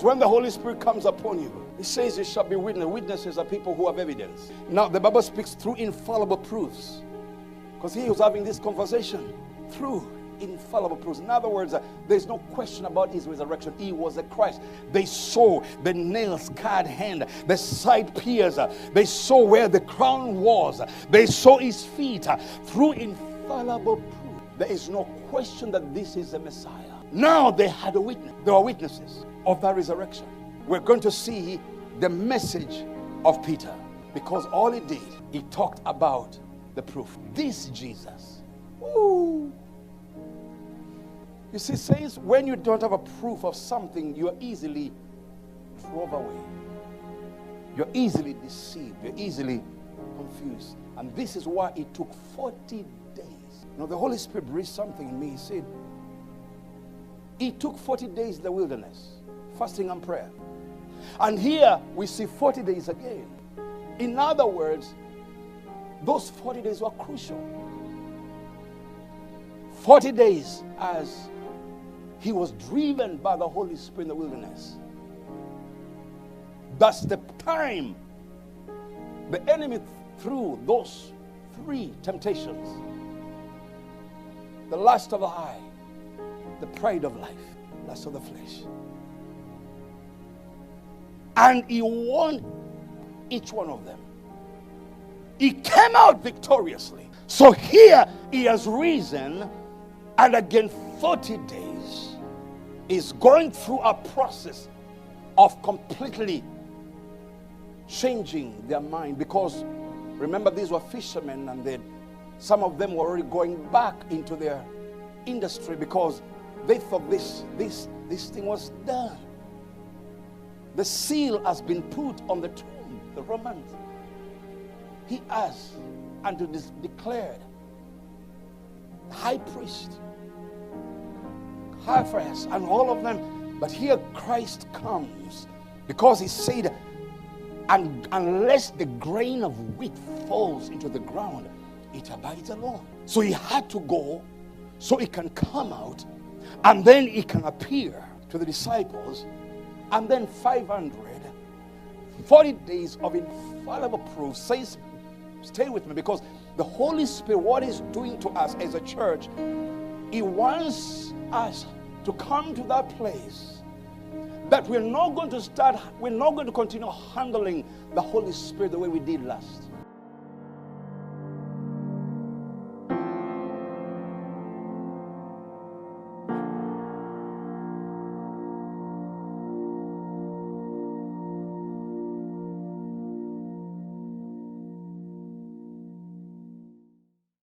When the Holy Spirit comes upon you, it says you shall be witness. Witnesses are people who have evidence. Now, the Bible speaks through infallible proofs. Because he was having this conversation through infallible proofs. In other words, there's no question about his resurrection. He was a Christ. They saw the nail-scarred hand, the side piercer. They saw where the crown was. They saw his feet through infallible proof. There is no question that this is the Messiah. Now they had a witness. They were witnesses of that resurrection. We're going to see the message of Peter, because all he did, he talked about the proof. This Jesus. Ooh. You see, saints, when you don't have a proof of something, you are easily thrown away. You're easily deceived. You're easily confused. And this is why it took 40 days. Now, the Holy Spirit breathed something in me. He said, it took 40 days in the wilderness, fasting and prayer. And here we see 40 days again. In other words, those 40 days were crucial. 40 days as he was driven by the Holy Spirit in the wilderness. That's the time the enemy threw those 3 temptations. The lust of the eye, the pride of life, lust of the flesh. And he won each one of them. He came out victoriously. So here he has risen, and again 40 days is going through a process of completely changing their mind. Because remember, these were fishermen, and some of them were already going back into their industry because they thought this thing was done. The seal has been put on the tomb. The Romans, he has, and it is declared, high priest, high priest, and all of them. But here Christ comes, because he said, and unless the grain of wheat falls into the ground, it abides alone. So he had to go, so he can come out, and then he can appear to the disciples, and then 540 days of infallible proof. Says, stay with me, because the Holy Spirit, what he's doing to us as a church, he wants us to come to that place that we're not going to continue handling the Holy Spirit the way we did last.